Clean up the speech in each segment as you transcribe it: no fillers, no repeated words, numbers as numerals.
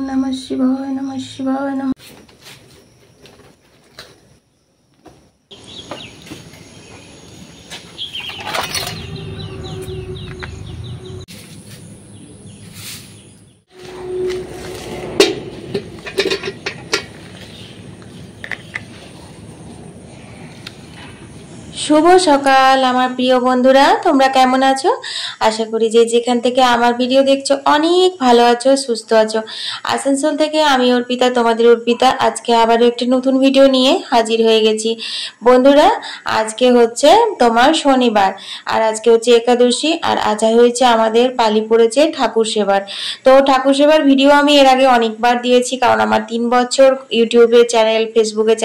नमः शिवाय नमः शिवाय नमः। शुभ सकाल आमार प्रिय बंधुरा, तोमरा केमन आछो? आशा करी जे जेखान थेके आमार भिडियो देखछो अनेक भालो आछो, सुस्थ आछो। आसानसोल थेके आमी अर्पिता, तोमादेर अर्पिता आजके आबारो एकटी नतुन भिडियो निये हाजिर हये गेছি। बंधुरा आजके होच्छे तोमार शनिबार और आजके होच्छे एकादशी और आज हयेছে आमादेर पाली पड़ेছে ठाकुर सेবার। तो ठाकुर सेবার भिडियो आमी एर आगे अनेकबार दिয়েছি कारण आमार 3 বছর ইউটিউবে চ্যানেল, ফেসবুকে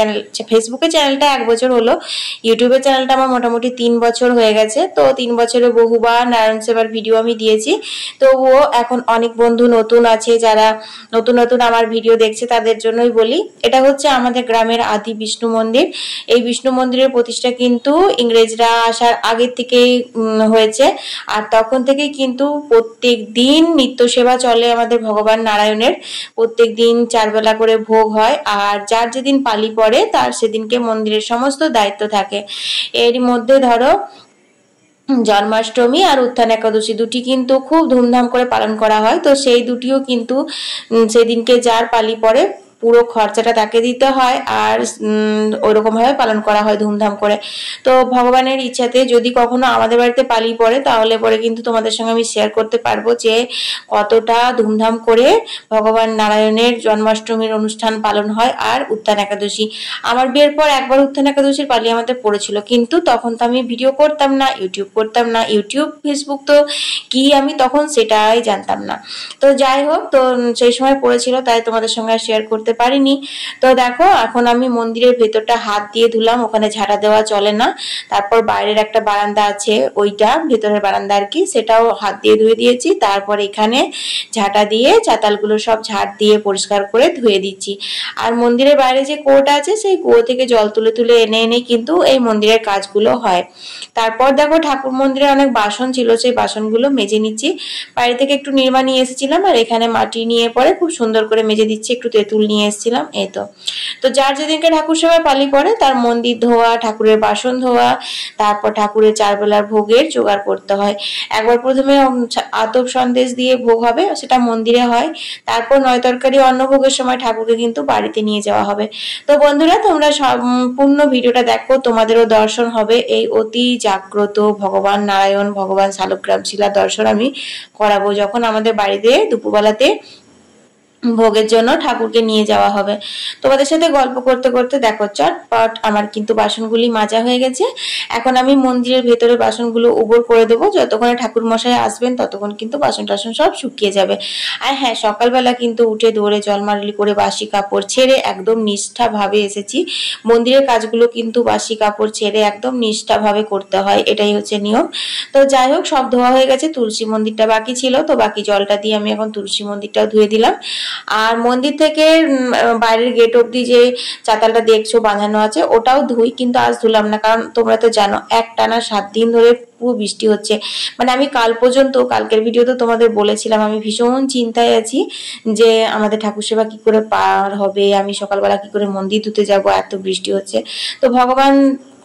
চ্যানেলটা 1 বছর হলো, ইউটিউবে চ্যানেলটা আমার মোটামুটি 3 বছর হয়ে গেছে। তো 3 বছরে বহুবার নারায়ণ সেবার ভিডিও আমি দিয়েছি। তো ও এখন অনেক বন্ধু নতুন আছে যারা নতুন নতুন আমার ভিডিও দেখছে তাদের জন্যই বলি, এটা হচ্ছে আমাদের গ্রামের আদি বিষ্ণু মন্দির। এই বিষ্ণু মন্দিরের প্রতিষ্ঠা কিন্তু ইংরেজরা আসার আগের থেকেই হয়েছে আর তখন থেকেই কিন্তু প্রত্যেক দিন নিত্য সেবা চলে আমাদের ভগবান নারায়ণের। প্রত্যেক দিন 4 বেলা করে ভোগ হয় আর যার যেদিন পালি পড়ে তার সেদিনকে মন্দিরের সমস্ত দায়িত্ব থাকে। এর মধ্যে ধরো জন্মাষ্টমী আর উত্থান একাদশী দুটি কিন্তু খুব ধুমধাম করে পালন করা হয়। তো সেই দুটিও কিন্তু সেদিনকে যার পালি পড়ে পুরো খরচাটা তাকে দিতে হয় আর ওইরকম ভাবে পালন করা হয় ধুমধাম করে। তো ভগবানের ইচ্ছাতে যদি কখনো আমাদের বাড়িতে পালি পড়ে তাহলে পরে কিন্তু তোমাদের সঙ্গে আমি শেয়ার করতে পারবো যে কতটা ধুমধাম করে ভগবান নারায়ণের জন্মাষ্টমীর অনুষ্ঠান পালন হয় আর উত্থান একাদশী। আমার বিয়ের পর একবার উত্থান একাদশীর পালি আমাদের পড়েছিল, কিন্তু তখন তো আমি ভিডিও করতাম না, ইউটিউব করতাম না, ইউটিউব ফেসবুক তো কি আমি তখন সেটাই জানতাম না। তো যাই হোক, তো সেই সময় পড়েছিল তাই তোমাদের সঙ্গে শেয়ার করতে পারিনি। তো দেখো এখন আমি মন্দিরের ভেতরটা হাত দিয়ে ধুলাম, ওখানে ঝাঁটা দেওয়া চলে না। তারপর বাইরের একটা বারান্দা আছে, ওইটা ভেতরের বারান্দা আর কি, সেটাও হাত দিয়ে ধুয়ে দিয়েছি। তারপর এখানে ঝাঁটা দিয়ে চাতালগুলো সব ঝাড় দিয়ে পরিষ্কার করে ধুয়ে দিচ্ছি। আর মন্দিরের বাইরে যে কুয়োটা আছে সেই কুয়ো থেকে জল তুলে তুলে এনে এনে কিন্তু এই মন্দিরের কাজগুলো হয়। তারপর দেখো ঠাকুর মন্দিরে অনেক বাসন ছিল, সেই বাসনগুলো মেজে নিচ্ছি। বাইরে থেকে একটু নির্মা নিয়ে এসেছিলাম আর এখানে মাটি নিয়ে পরে খুব সুন্দর করে মেজে দিচ্ছি, একটু তেঁতুল নিয়ে এসেছিলাম। এই তো যার যেদিনকে ঠাকুর সেবার পালি পড়ে তার মন্দির ধোয়া, ঠাকুরের বাসন ধোয়া, তারপর ঠাকুরের 4 বেলার ভোগের জোগাড় করতে হয়। একবার প্রথমে আতপ সন্দেশ দিয়ে ভোগ হবে, সেটা মন্দিরে হয়। তারপর 9 তরকারি অন্ন ভোগের সময় ঠাকুরকে কিন্তু বাড়িতে নিয়ে যাওয়া হবে। তো বন্ধুরা তোমরা সম্পূর্ণ ভিডিওটা দেখো, তোমাদেরও দর্শন হবে এই অতি জাগ্রত ভগবান নারায়ণ, ভগবান শালগ্রাম শিলা দর্শন আমি করাবো যখন আমাদের বাড়িতে দুপুরবেলাতে ভোগের জন্য ঠাকুরকে নিয়ে যাওয়া হবে। তোমাদের সাথে গল্প করতে করতে দেখো চটপট আমার কিন্তু বাসনগুলি মাজা হয়ে গেছে। এখন আমি মন্দিরের ভেতরে বাসনগুলো উবর করে দেবো, যতক্ষণে ঠাকুর মশাই আসবেন ততক্ষণ কিন্তু বাসন টাসন সব শুকিয়ে যাবে। আর হ্যাঁ, সকালবেলা কিন্তু উঠে দৌড়ে জলমারলি করে বাসি কাপড় ছেড়ে একদম নিষ্ঠাভাবে এসেছি। মন্দিরের কাজগুলো কিন্তু বাসি কাপড় ছেড়ে একদম নিষ্ঠাভাবে করতে হয়, এটাই হচ্ছে নিয়ম। তো যাই হোক, সব ধোয়া হয়ে গেছে, তুলসী মন্দিরটা বাকি ছিল, তো বাকি জলটা দিয়ে আমি এখন তুলসী মন্দিরটাও ধুয়ে দিলাম। আর মন্দির থেকে বাইরের গেট অব্দি যে চাতালটা দেখছো বাঁধানো আছে ওটাও ধুই, কিন্তু আজ ধুলাম না কারণ তোমরা তো জানো একটানা 7 দিন ধরে পুরো বৃষ্টি হচ্ছে। মানে আমি কাল পর্যন্ত, কালকের ভিডিওতে তোমাদের বলেছিলাম আমি ভীষণ চিন্তায় আছি যে আমাদের ঠাকুর সেবা কি করে পার হবে, আমি সকালবেলা কি করে মন্দির ধুতে যাব, এত বৃষ্টি হচ্ছে। তো ভগবান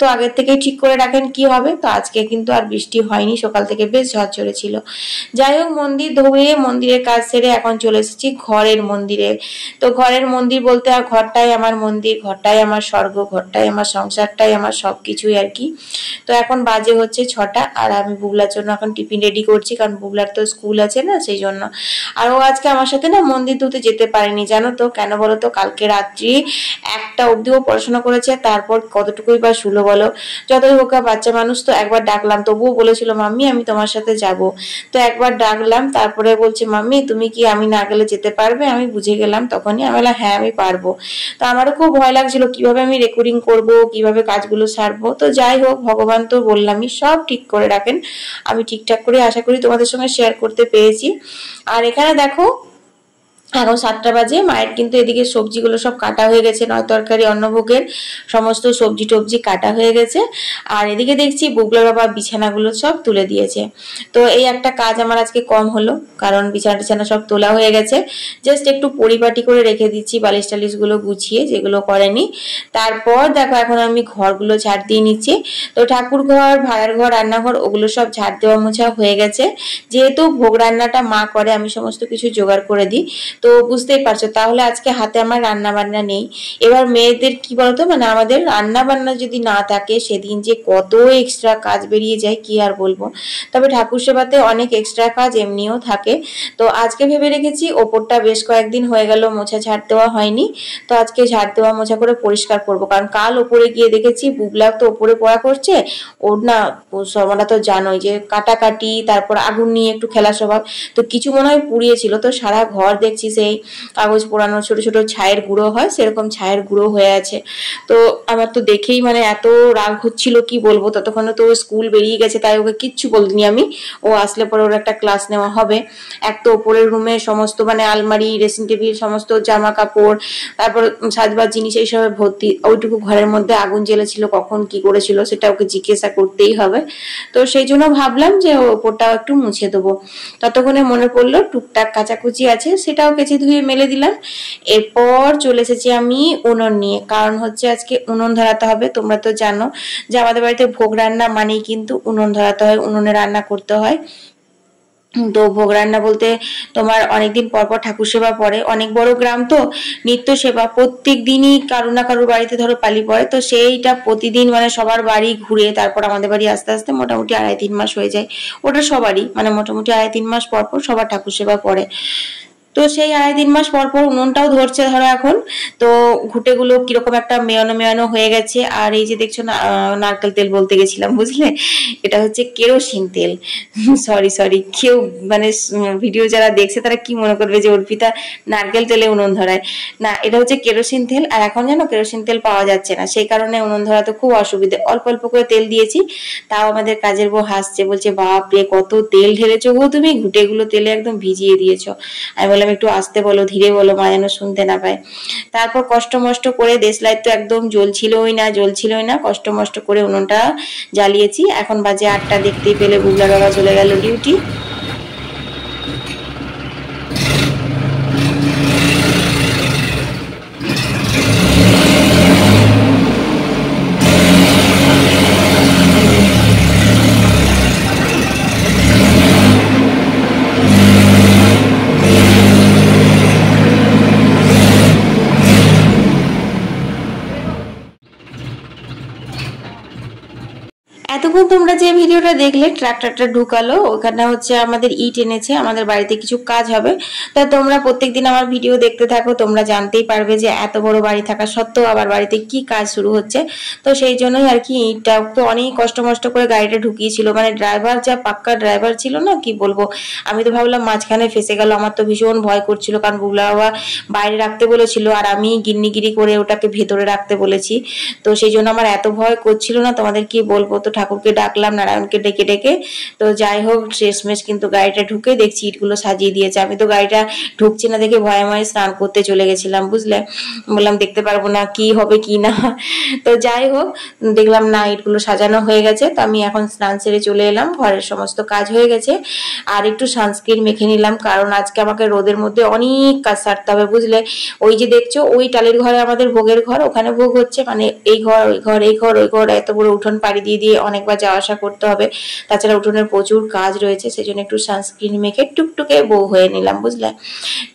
তো আগের থেকেই ঠিক করে রাখেন কি হবে। তো আজকে কিন্তু আর বৃষ্টি হয়নি, সকাল থেকে বেশ ঝরঝরে ছিল। যাই হোক, মন্দির ধুয়ে মন্দিরের কাজ সেরে এখন চলে এসেছি ঘরের মন্দিরে। তো ঘরের মন্দির বলতে আর ঘরটাই আমার মন্দির, ঘরটাই আমার স্বর্গ, ঘরটাই আমার সংসারটাই আমার সবকিছুই আর কি। তো এখন বাজে হচ্ছে 6টা আর আমি বুবলার জন্য এখন টিফিন রেডি করছি, কারণ বুবলার তো স্কুল আছে না, সেই জন্য। আর ও আজকে আমার সাথে না মন্দির ধুতে যেতে পারেনি, জানো তো কেন বলো তো? কালকে রাত্রি 1টা অব্দিও পড়াশোনা করেছে, তারপর কতটুকুই বা শুলো বলো? যতই হোক বাচ্চা মানুষ, তো একবার ডাকলাম, তবুও বলেছিল মাম্মি আমি তোমার সাথে যাব। তো একবার ডাকলাম, তারপরে বলছে মাম্মি তুমি কি আমি না গেলে যেতে পারবে? আমি বুঝে গেলাম তখনই, আমি বললাম হ্যাঁ আমি পারবো। তো আমারও খুব ভয় লাগছিল কিভাবে আমি রেকর্ডিং করব, কিভাবে কাজগুলো সারবো। তো যাই হোক, ভগবান তো বললামই সব ঠিক করে রাখেন, আমি ঠিকঠাক করে আশা করি তোমাদের সঙ্গে শেয়ার করতে পেরেছি। আর এখানে দেখো এখন 7টা বাজে। মায়ের কিন্তু এদিকে সবজিগুলো সব কাটা হয়ে গেছে, নয় তরকারি অন্নভোগের সমস্ত সবজি টবজি কাটা হয়ে গেছে। আর এদিকে দেখছি বুগলার বাবা বিছানাগুলো সব তুলে দিয়েছে। তো এই একটা কাজ আমার আজকে কম হলো, কারণ বিছানা টিছানা সব তোলা হয়ে গেছে। জাস্ট একটু পরিপাটি করে রেখে দিচ্ছি বালিশ টালিশগুলো গুছিয়ে, যেগুলো করেনি। তারপর দেখো এখন আমি ঘরগুলো ঝাড় দিয়ে নিচ্ছি। তো ঠাকুর ঘর, ভাড়ার ঘর, রান্নাঘর ওগুলো সব ঝাড় দেওয়া মোছা হয়ে গেছে। যেহেতু ভোগ রান্নাটা মা করে, আমি সমস্ত কিছু জোগাড় করে দিই, তো বুঝতেই পারছো তাহলে আজকে হাতে আমার রান্না বান্না নেই। এবার মেয়েদের কি বলতো, মানে আমাদের রান্না বান্না যদি না থাকে সেদিন যে কত এক্সট্রা কাজ বেরিয়ে যায় কি আর বলবো। তবে ঠাকুর সেবাতে অনেক এক্সট্রা কাজ এমনিও থাকে। তো আজকে ভেবে রেখেছি, ওপরটা বেশ কয়েকদিন হয়ে গেল মোছা ঝাড় দেওয়া হয়নি, তো আজকে ঝাড় দেওয়া মোছা করে পরিষ্কার করব। কারণ কাল ওপরে গিয়ে দেখেছি বুবলা তো ওপরে পড়া করছে, ওর না আমরা তো জানোই যে কাটাকাটি, তারপর আগুন নিয়ে একটু খেলা স্বভাব, তো কিছু মনে হয় পুড়িয়েছিল। তো সারা ঘর দেখছি সেই কাগজ পোড়ানো ছোট ছোট ছায়ের গুঁড়ো হয়, সেরকম ছায়ের গুঁড়ো হয়ে আছে। তো আমার তো দেখেই মানে এত রাগ হচ্ছিল কি বলবো। ততক্ষণে তো স্কুল বেরিয়ে গেছে, তাই ওকে কিচ্ছু বলিনি আমি। ও আসলে পরে ওর একটা ক্লাস নেওয়া হবে। এক তো ওপরের রুমে সমস্ত মানে আলমারি, ড্রেসিং টেবিল, সমস্ত জামা কাপড়, তারপর সাজবার জিনিস এইসবে ভর্তি। ওইটুকু ঘরের মধ্যে আগুন জ্বেলেছিল, কখন কি করেছিল সেটা ওকে জিজ্ঞাসা করতেই হবে। তো সেই জন্য ভাবলাম যে ওপরটাও একটু মুছে দেবো। ততক্ষণে মনে পড়লো টুকটাক কাচাকুচি আছে, সেটাও কেচে ধুয়ে মেলে দিলাম। এরপর চলে এসেছি আমি উনুন নিয়ে, কারণ হচ্ছে আজকে উনুন ধরাতে হবে। তোমরা তো জানো যে আমাদের বাড়িতে ভোগ রান্না মানেই কিন্তু উনুন ধরাতে হয়, উনুনে রান্না করতে হয়। তো ভোগ রান্না বলতে তোমার অনেকদিন পর পর ঠাকুর সেবা পড়ে, অনেক বড় গ্রাম তো, নিত্য সেবা প্রত্যেক দিনই কারো না কারোর বাড়িতে ধরো পালি পড়ে। তো সেইটা প্রতিদিন মানে সবার বাড়ি ঘুরে তারপর আমাদের বাড়ি আস্তে আস্তে মোটামুটি 2.5-3 মাস হয়ে যায়। ওটা সবারই মানে মোটামুটি 2.5-3 মাস পর পর সবার ঠাকুর সেবা পড়ে। তো সেই 2.5-3 মাস পর পর উনুনটাও ধরছে ধরো এখন। তো ঘুটেগুলো কিরকম একটা মেয়ানো মেয়ানো হয়ে গেছে। আর এই যে দেখছো না, নারকেল তেল বলতে গেছিলাম বুঝলে, এটা হচ্ছে কেরোসিন তেল। সরি সরি, কেউ মানে ভিডিও যারা দেখছে তারা কি মনে করবে যে অর্পিতা নারকেল তেলে উনুন ধরায়। না, এটা হচ্ছে কেরোসিন তেল। আর এখন জানো কেরোসিন তেল পাওয়া যাচ্ছে না, সেই কারণে উনুন ধরাতে খুব অসুবিধে। অল্প অল্প করে তেল দিয়েছি, তাও আমাদের কাজের বউ হাসছে, বলছে বাপ রে কত তেল ঢেলেছো গো তুমি, ঘুটেগুলো তেলে একদম ভিজিয়ে দিয়েছো। আমি বললাম একটু আস্তে বলো, ধীরে বলো, মা যেন শুনতে না পায়। তারপর কষ্ট মষ্ট করে দেশলাই তো একদম জ্বলছিলই না, কষ্ট মষ্ট করে উনুনটা জ্বালিয়েছি। এখন বাজে 8টা, দেখতেই পেলে বুগলার বাবা চলে গেল ডিউটি। এতক্ষণ তোমরা যে ভিডিওটা দেখলে ট্রাক্টরটা ঢুকালো, ওখানে হচ্ছে আমাদের ইট এনেছে, আমাদের বাড়িতে কিছু কাজ হবে। তা তোমরা প্রত্যেকদিন আমার ভিডিও দেখতে থাকো, তোমরা জানতেই পারবে যে এত বড় বাড়ি থাকা সত্ত্বেও আবার বাড়িতে কি কাজ শুরু হচ্ছে। তো সেই জন্যই আর কি ইটটা তো অনেক কষ্ট মষ্ট করে গাড়িটা ঢুকিয়েছিল। মানে ড্রাইভার যা পাক্কা ড্রাইভার ছিল না, কি বলবো। আমি তো ভাবলাম মাঝখানে ফেসে গেল, আমার তো ভীষণ ভয় করছিল, কারণ বুগলা বাবা বাইরে রাখতে বলেছিল আর আমি গিন্নিগিরি করে ওটাকে ভেতরে রাখতে বলেছি। তো সেই জন্য আমার এত ভয় করছিল না, তোমাদের কি বলবো। তো ঠাকুরকে ডাকলাম, নারায়ণকে ডেকে ডেকে। তো যাই হোক শেষমেশ কিন্তু গাড়িটা ঢুকে দেখছি ইটগুলো সাজিয়ে দিয়েছে। আমি তো গাড়িটা ঢুকছে না দেখে ভয়ে ভয়ে স্নান করতে চলে গেছিলাম বুঝলে, বললাম দেখতে পারবো না কি হবে কি না। তো যাই হোক দেখলাম না ইটগুলো সাজানো হয়ে গেছে। তো আমি এখন স্নান সেরে চলে এলাম, ঘরের সমস্ত কাজ হয়ে গেছে। আর একটু সানস্ক্রিন মেখে নিলাম, কারণ আজকে আমাকে রোদের মধ্যে অনেক কাজ সারতে হবে বুঝলে। ওই যে দেখছো ওই টালির ঘরে আমাদের ভোগের ঘর, ওখানে ভোগ হচ্ছে, মানে এই ঘর ওই ঘর এই ঘর ওই ঘর, এত বড় উঠোন পাড়ি দিয়ে দিয়ে অনেকবার যাওয়া আসা করতে হবে। তাছাড়া উঠোনের প্রচুর কাজ রয়েছে, সেই জন্য একটু সানস্ক্রিন মেখে টুকটুকে বউ হয়ে নিলাম বুঝলে।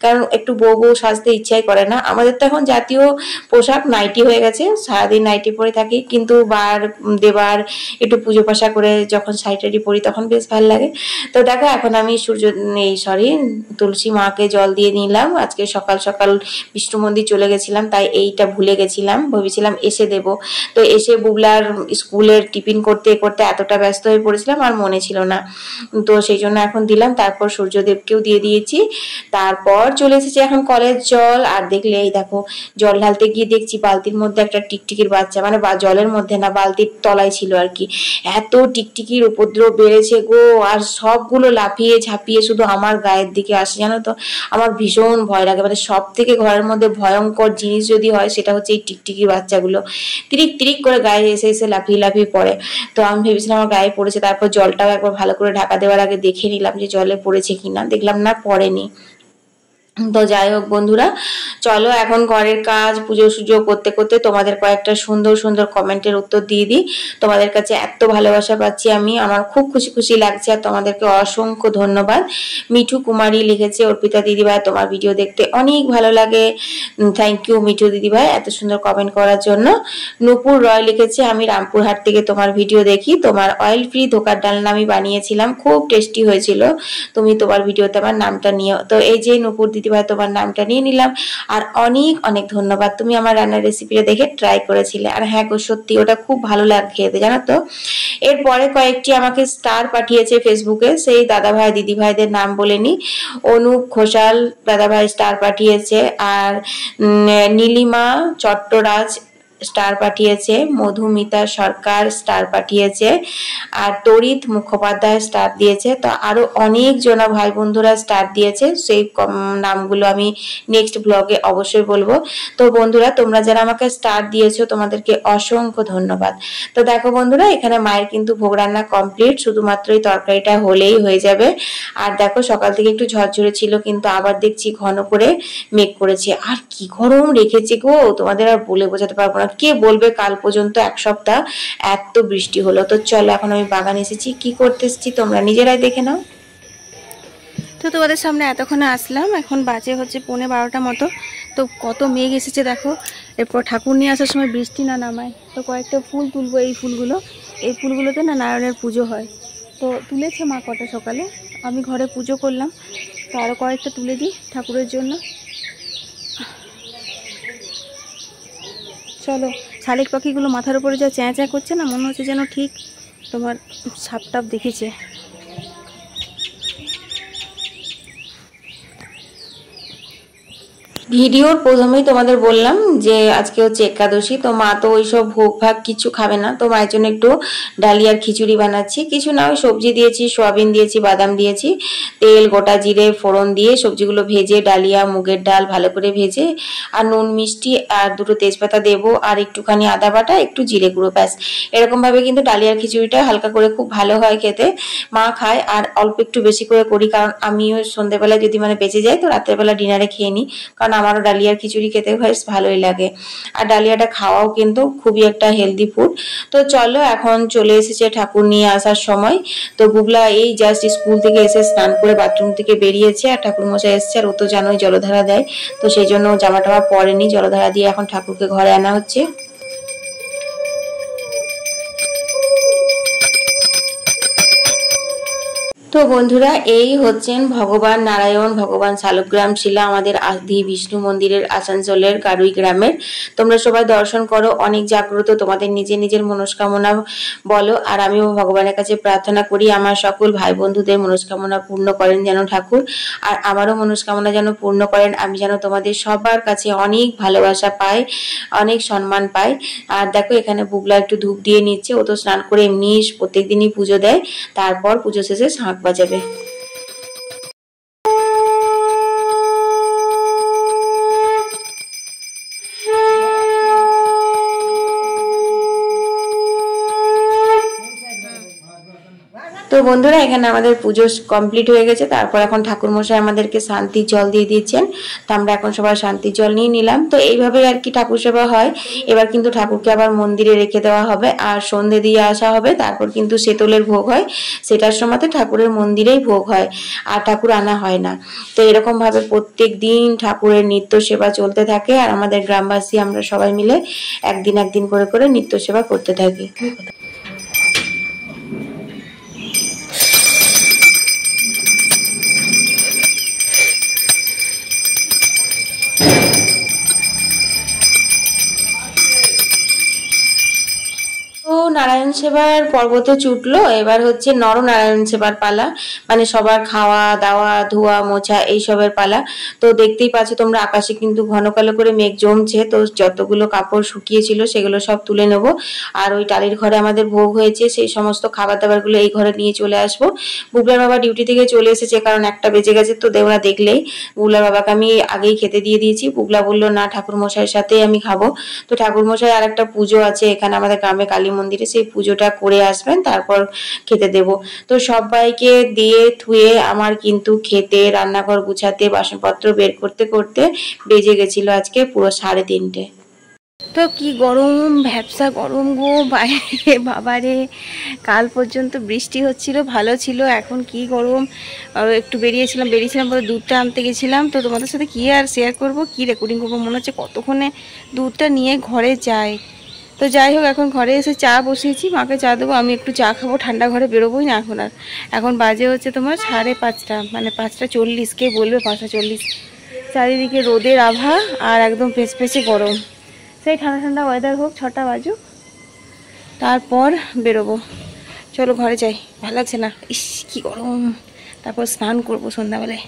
কারণ একটু বউ বউ সাজতে ইচ্ছাই করে না। আমাদের তো এখন জাতীয় পোশাক নাইটি হয়ে গেছে, সারাদিন নাইটি পরে থাকি, কিন্তু বার দেবার একটু পুজো পাশা করে যখন শাড়ি পরি তখন বেশ ভালো লাগে। তো দেখো এখন আমি তুলসী মাকে জল দিয়ে নিলাম। আজকে সকাল সকাল বিষ্ণু মন্দির চলে গেছিলাম, তাই এইটা ভুলে গেছিলাম, ভেবেছিলাম এসে দেব। তো এসে বুবলার স্কুলের টিফিন করতে করতে এতটা ব্যস্ত হয়ে পড়েছিলাম আর মনে ছিল না, তো সেই জন্য এখন দিলাম। তারপর সূর্যদেবকেও দিয়ে দিয়েছি। তারপর চলে এসেছি এখন কলের জল। আর দেখলে এই দেখো জল ঢালতে গিয়ে দেখছি বালতির মধ্যে একটা টিকটিকির বাচ্চা, মানে জলের মধ্যে না, বালতির তলায় ছিল আর কি। এত টিকটিকির উপদ্রব বেড়েছে গো, আর সবগুলো লাফিয়ে ঝাঁপিয়ে শুধু আমার গায়ের দিকে আসে, জানো তো। আমার ভীষণ ভয় লাগে, মানে সব থেকে ঘরের মধ্যে ভয়ঙ্কর জিনিস যদি হয় সেটা হচ্ছে এই টিকটিকির বাচ্চাগুলো। তিরিক তিরিক করে গায়ে এসে এসে লাফিয়ে লাফিয়ে পড়ে। তো আমি ভেবেছিলাম আমার গায়ে পড়েছে, তারপর জলটাও একবার ভালো করে ঢাকা দেওয়ার আগে দেখে নিলাম যে জলে পড়েছে কিনা, দেখলাম না পড়েনি। তো যাই হোক বন্ধুরা, চলো এখন ঘরের কাজ পুজো সুজো করতে করতে তোমাদের কয়েকটা সুন্দর সুন্দর কমেন্টের উত্তর দিয়ে দিই। তোমাদের কাছে এত ভালোবাসা পাচ্ছি আমি, আমার খুব খুশি খুশি লাগছে। আর তোমাদেরকে অসংখ্য ধন্যবাদ। মিঠু কুমারী লিখেছে, অর্পিতা দিদিভাই তোমার ভিডিও দেখতে অনেক ভালো লাগে। থ্যাংক ইউ মিঠু দিদিভাই এত সুন্দর কমেন্ট করার জন্য। নূপুর রয় লিখেছে, আমি রামপুরহাট থেকে তোমার ভিডিও দেখি, তোমার অয়েল ফ্রি ধোকার ডালনা আমি বানিয়েছিলাম, খুব টেস্টি হয়েছিল, তুমি তোমার ভিডিওতে আমার নামটা নিও। তো এই যে নূপুর দিদিভাই তোমার নামটা নিয়ে নিলাম। আর অনেক অনেক ধন্যবাদ, তুমি আমার রান্নার রেসিপিটা দেখে ট্রাই করেছিলে। আর হ্যাঁ গো সত্যি ওটা খুব ভালো লাগে খেতে, জানো তো। এরপরে কয়েকটি আমাকে স্টার পাঠিয়েছে ফেসবুকে, সেই দাদাভাই দিদিভাইদের নাম বলেনি। অনুপ ঘোষাল দাদাভাই স্টার পাঠিয়েছে, আর নীলিমা চট্টরাজ স্টার পাঠিয়েছে, মধুমিতা সরকার স্টার পাঠিয়েছে, আর তরিত মুখোপাধ্যায় স্টার দিয়েছে। তো আরো অনেক জনা ভাই বন্ধুরা স্টার দিয়েছে, সেই নামগুলো আমি নেক্সট ব্লগে অবশ্যই বলবো। তো বন্ধুরা তোমরা যারা আমাকে স্টার দিয়েছো তোমাদেরকে অসংখ্য ধন্যবাদ। তো দেখো বন্ধুরা এখানে মায়ের কিন্তু ভোগ রান্না কমপ্লিট, শুধুমাত্র এই তরকারিটা হলেই হয়ে যাবে। আর দেখো সকাল থেকে একটু ঝরঝরে ছিল, কিন্তু আবার দেখছি ঘন করে মেঘ করেছে। আর কি গরম রেখেছে গো, তোমাদের আর বলে বোঝাতে পারবো না। কে বলবে কাল পর্যন্ত এক সপ্তাহ এত বৃষ্টি হলো। তো চলো এখন আমি বাগান এসেছি, কি করতে এসেছি তোমরা নিজেরাই দেখে নাও। তো তোমাদের সামনে এতক্ষণে আসলাম, এখন বাজে হচ্ছে 11:30 মতো। তো কত মেঘ এসেছে দেখো। এরপর ঠাকুর নিয়ে আসার সময় বৃষ্টি না নামায়, তো কয়েকটা ফুল তুলবো। এই ফুলগুলোতে না নারায়ণের পুজো হয়। তো তুলেছে মা কটা সকালে, আমি ঘরে পুজো করলাম। তো আরও কয়েকটা তুলে দিই ঠাকুরের জন্য। চলো, শালিক পাখিগুলো মাথার উপরে যা চ্যাঁ চ্যাঁ করছে না, মনে হচ্ছে যেন ঠিক তোমার সাপ টাপ দেখেছে। ভিডিওর প্রথমেই তোমাদের বললাম যে আজকে হচ্ছে একাদশী, তো মা তো ওইসব ভোগ ভাগ কিছু খাবে না, তো মায়ের জন্য একটু ডালিয়ার খিচুড়ি বানাচ্ছি। কিছু না, ওই সবজি দিয়েছি, সোয়াবিন দিয়েছি, বাদাম দিয়েছি, তেল গোটা জিরে ফোড়ন দিয়ে সবজিগুলো ভেজে, ডালিয়া মুগের ডাল ভালো করে ভেজে, আর নুন মিষ্টি আর দুটো তেজপাতা দেবো, আর একটুখানি আদা বাটা, একটু জিরে গুঁড়ো, ব্যাস। এরকম ভাবে কিন্তু ডালিয়ার খিচুড়িটা হালকা করে খুব ভালো হয় খেতে, মা খায়। আর অল্প একটু বেশি করে করি, কারণ আমিও সন্ধ্যেবেলা যদি মানে বেঁচে যায় তো রাতের বেলা ডিনারে খেয়ে নিই, কারণ আমারও ডালিয়ার খিচুড়ি খেতে বেশ ভালোই লাগে। আর ডালিয়াটা খাওয়াও কিন্তু খুবই একটা হেলদি ফুড। তো চলো এখন চলে এসেছে ঠাকুর নিয়ে আসার সময়। তো বুবলা এই জাস্ট স্কুল থেকে এসে স্নান করে বাথরুম থেকে বেরিয়েছে, আর ঠাকুর মশাই এসছে। আর ও তো জানোই জলধারা দেয়, তো সেই জন্য জামা টামা পরেনি, জলধারা দিয়ে এখন ঠাকুরকে ঘরে আনা হচ্ছে। তো বন্ধুরা এই হচ্ছেন ভগবান নারায়ণ, ভগবান শালগ্রাম শিলা, আমাদের আদি বিষ্ণু মন্দিরের আসানসোলের গারুই গ্রামের। তোমরা সবাই দর্শন করো, অনেক জাগ্রত, তোমাদের নিজের নিজের মনস্কামনা বলো। আর আমিও ভগবানের কাছে প্রার্থনা করি আমার সকল ভাই বন্ধুদের মনস্কামনা পূর্ণ করেন যেন ঠাকুর, আর আমারও মনস্কামনা যেন পূর্ণ করেন। আমি যেন তোমাদের সবার কাছে অনেক ভালোবাসা পাই, অনেক সম্মান পাই। আর দেখো এখানে বুবলা একটু ধূপ দিয়ে নিচ্ছে, ও তো স্নান করে এমনি প্রত্যেকদিনই পুজো দেয়, তারপর পুজো শেষে শাঁখ বাজাবে। তো বন্ধুরা এখানে আমাদের পুজো কমপ্লিট হয়ে গেছে, তারপর এখন ঠাকুর মশাই আমাদেরকে শান্তির জল দিয়ে দিয়েছেন। তো আমরা এখন সবাই শান্তির জল নিয়ে নিলাম। তো এইভাবে আর কি ঠাকুর সেবা হয়। এবার কিন্তু ঠাকুরকে আবার মন্দিরে রেখে দেওয়া হবে, আর সন্ধে দিয়ে আসা হবে, তারপর কিন্তু সেতলের ভোগ হয়। সেটার সময় ঠাকুরের মন্দিরেই ভোগ হয়, আর ঠাকুর আনা হয় না। তো এরকম ভাবে প্রত্যেক দিন ঠাকুরের নিত্য সেবা চলতে থাকে, আর আমাদের গ্রামবাসী আমরা সবাই মিলে একদিন একদিন করে করে নিত্য সেবা করতে থাকি। নারায়ণ সেবার পর্ব তো ছুটলো, এবার হচ্ছে নরনারায়ণ সেবার পালা, মানে সবার খাওয়া দাওয়া ধোয়া মোছা এইসবের পালা। তো দেখতেই পাচ্ছ তোমরা আকাশে কিন্তু ঘন কালো করে মেঘ জমছে, তো যতগুলো কাপড় শুকিয়েছিল সেগুলো সব তুলে নেবো। আর ওই টালির ঘরে আমাদের ভোগ হয়েছে, সেই সমস্ত খাবার দাবারগুলো এই ঘরে নিয়ে চলে আসবো। বুবলার বাবা ডিউটি থেকে চলে এসেছে, কারণ 1টা বেজে গেছে, তো দেওরা দেখলেই বুবলার বাবাকে আমি আগেই খেতে দিয়ে দিয়েছি। বুবলা বললো না ঠাকুর মশাইয়ের সাথেই আমি খাবো। তো ঠাকুর মশাই আর একটা পুজো আছে এখানে আমাদের গ্রামে কালী মন্দিরে, সেই পুজোটা করে আসবেন, তারপর খেতে দেব। তো সবাইকে দিয়ে ধুয়ে আমার কিন্তু খেতে, রান্নাঘর গুছাতে, বাসনপত্র বের করতে করতে বেজে গেছিল আজকে পুরো 3:30। তো কি গরম, ভ্যাপসা গরম গো বাইরে, বাবারে। কাল পর্যন্ত বৃষ্টি হচ্ছিল, ভালো ছিল, এখন কি গরম। একটু বেরিয়েছিলাম বলে দুধটা আনতে গেছিলাম। তো তোমাদের সাথে কি আর শেয়ার করব, কি রেকর্ডিং করবো, মনে হচ্ছে কতক্ষণে দুধটা নিয়ে ঘরে যাই। তো যাই হোক, এখন ঘরে এসে চা বসিয়েছি, মাকে চা দেবো, আমি একটু চা খাবো, ঠান্ডা ঘরে বেরোবোই না এখন আর। এখন বাজে হচ্ছে তোমার 5:30, মানে 5:40, কে বলবে 5:40। চারিদিকে রোদের আভা আর একদম পেচপেচে গরম। সেই ঠান্ডা ঠান্ডা ওয়েদার হোক, 6টা বাজুক, তারপর বেরোবো। চলো ঘরে যাই, ভালো লাগছে না, ইস কি গরম। তারপর স্নান করবো সন্ধ্যাবেলায়।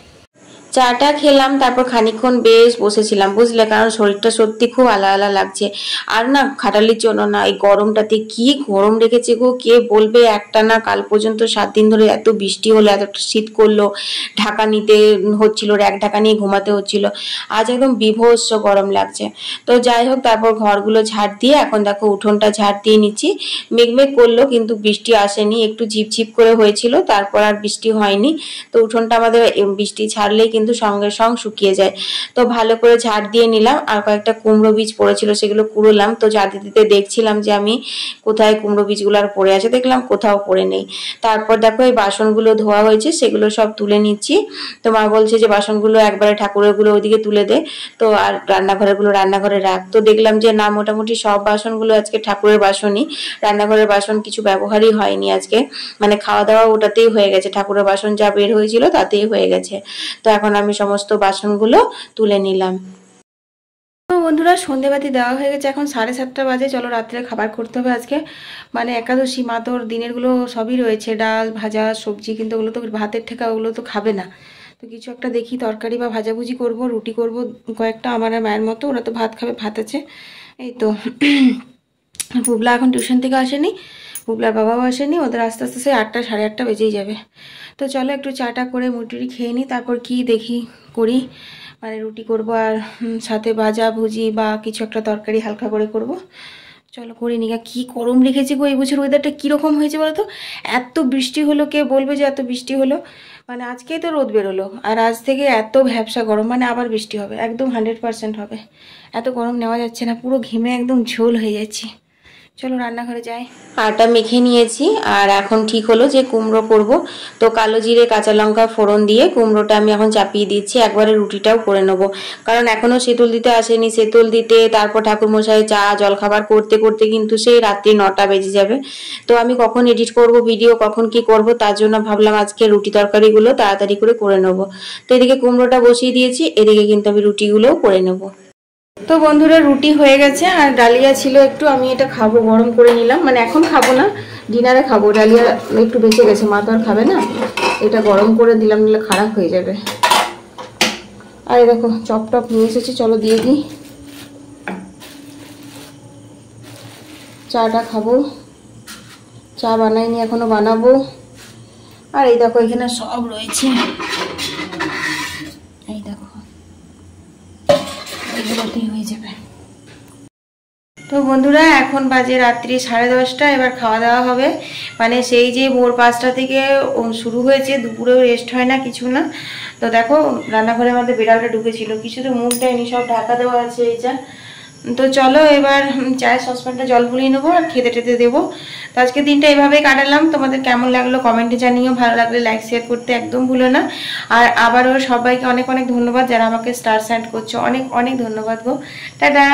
চাটা খেলাম, তারপর খানিকক্ষণ বেশ বসেছিলাম বুঝলে, কারণ শরীরটা সত্যি খুব আলা লাগছে। আর না খাটালির জন্য না, এই গরমটাতে কি গরম রেখেছে গো, কে বলবে। একটা না কাল পর্যন্ত 7 দিন ধরে এত বৃষ্টি হলো, এতটা শীত করলো, ঢাকা নিতে হচ্ছিল, র‍্যাক ঢাকা নিয়ে ঘুমাতে হচ্ছিল। আজ একদম বিভৎস গরম লাগছে। তো যাই হোক, তারপর ঘরগুলো ঝাড় দিয়ে এখন দেখো উঠোনটা ঝাড় দিয়ে নিচ্ছি। মেঘমেঘ করলো কিন্তু বৃষ্টি আসেনি, একটু ঝিপঝিপ করে হয়েছিল, তারপর আর বৃষ্টি হয়নি। তো উঠোনটা আমাদের বৃষ্টি ছাড়লেই কিন্তু সঙ্গে সঙ্গে শুকিয়ে যায়। তো ভালো করে ঝাড় দিয়ে নিলাম, আর কয়েকটা কুমড়ো বীজ পড়েছিল সেগুলো কুড়োলাম। তো ঝাড় দিতে দেখছিলাম যে আমি কোথায় কুমড়ো বীজগুলো আর পড়ে আছে, দেখলাম কোথাও পড়ে নেই। তারপর দেখো এই বাসনগুলো ধোয়া হয়েছে, সেগুলো সব তুলে নিচ্ছি। তো মা বলছে যে বাসনগুলো একবারে ঠাকুরের গুলো ওইদিকে তুলে দে, তো আর রান্নাঘরের গুলো রান্নাঘরে রাখ। তো দেখলাম যে না, মোটামুটি সব বাসনগুলো আজকে ঠাকুরের বাসনই, রান্নাঘরের বাসন কিছু ব্যবহারই হয়নি আজকে, মানে খাওয়া দাওয়া ওটাতেই হয়ে গেছে, ঠাকুরের বাসন যা বের হয়েছিল তাতেই হয়ে গেছে। তো এখন আমি সমস্ত বাসনগুলো তুলে নিলাম। তো বন্ধুরা সন্ধেবাতি দেওয়া হয়ে গেছে, এখন 7:30 বাজে। চলো রাত্রে খাবার করতে হবে আজকে, মানে একাদশী, মা তোর দিনেরগুলো সবই রয়েছে, ডাল ভাজা সবজি, কিন্তু ওগুলো তো ভাতের ঠেকা, ওগুলো তো খাবে না। তো কিছু একটা দেখি তরকারি বা ভাজাভুজি করব, রুটি করব কয়েকটা, আমার আর মায়ের মতো, ওরা তো ভাত খাবে, ভাত আছে। এই তো বুবলা এখন টিউশন থেকে আসেনি, বুবলার বাবাও আসেনি, ওদের আস্তে আস্তে সেই 8টা 8:30 বেজেই যাবে। তো চলো একটু চাটা করে মুড়ি খেয়ে নিই, তারপর কি দেখি করি, মানে রুটি করব আর সাথে ভাজা ভুজি বা কিছু একটা তরকারি হালকা করে করব। চলো করে নিগা। কি গরম রেখেছে গো, এই বছর ওয়েদারটা কীরকম হয়েছে বলো তো। এত বৃষ্টি হলো, কে বলবে যে এত বৃষ্টি হলো, মানে আজকেই তো রোদ বেরোলো, আর আজ থেকে এত ভ্যাপসা গরম, মানে আবার বৃষ্টি হবে, একদম 100% হবে। এত গরম নেওয়া যাচ্ছে না, পুরো ঘেমে একদম ঝোল হয়ে যাচ্ছে। চলো রান্নাঘরে যাই। আটা মেখে নিয়েছি, আর এখন ঠিক হলো যে কুমড়ো করব। তো কালো জিরে কাঁচা লঙ্কা ফোড়ন দিয়ে কুমড়োটা আমি এখন চাপিয়ে দিচ্ছি, একবারে রুটিটাও করে নেব, কারণ এখনও সেতুল দিতে আসেনি। সেতুল দিতে, তারপর ঠাকুরমশাই চা জলখাবার করতে করতে কিন্তু সেই রাত্রি 9টা বেজে যাবে। তো আমি কখন এডিট করব ভিডিও, কখন কি করব, তার জন্য ভাবলাম আজকে রুটি তরকারিগুলো তাড়াতাড়ি করে নেব। তো এদিকে কুমড়োটা বসিয়ে দিয়েছি, এদিকে কিন্তু আমি রুটিগুলোও করে নেব। তো বন্ধুরা রুটি হয়ে গেছে, আর ডালিয়া ছিল একটু, আমি এটা খাবো, গরম করে নিলাম, মানে এখন খাবো না, ডিনারে খাবো। ডালিয়া একটু বেঁচে গেছে, মা তো আর খাবে না, এটা গরম করে দিলাম, নিলে খারাপ হয়ে যাবে। আর দেখো চপ টপ নিয়ে এসেছি, চলো দিয়ে দিই। চাটা খাবো, চা বানাইনি এখনো, বানাবো। আর এই দেখো এখানে সব রয়েছে, এই দেখো এগুলোতেই হয়ে যাবে। তো বন্ধুরা এখন বাজে রাত্রি 10:30, এবার খাওয়া দাওয়া হবে, মানে সেই যে ভোর 5টা থেকে শুরু হয়েছে, দুপুরেও রেস্ট হয় না কিছু না। তো দেখো রান্নাঘরে আমাদের বিড়ালটা ঢুকেছিল, কিছু তো মুখ দেয়নি, সব ঢাকা দেওয়া আছে এই যা। তো চলো এবার চায়ের সসপ্যানটা জল বুলিয়ে নেবো আর খেতে টেতে দেবো। তো আজকে দিনটা এভাবেই কাটালাম, তোমাদের কেমন লাগলো কমেন্টে জানিও, ভালো লাগলে লাইক শেয়ার করতে একদম ভুলো না। আর আবারও সবাইকে অনেক অনেক ধন্যবাদ যারা আমাকে স্টার সেন্ড করছো, অনেক অনেক ধন্যবাদ গো, টাটা।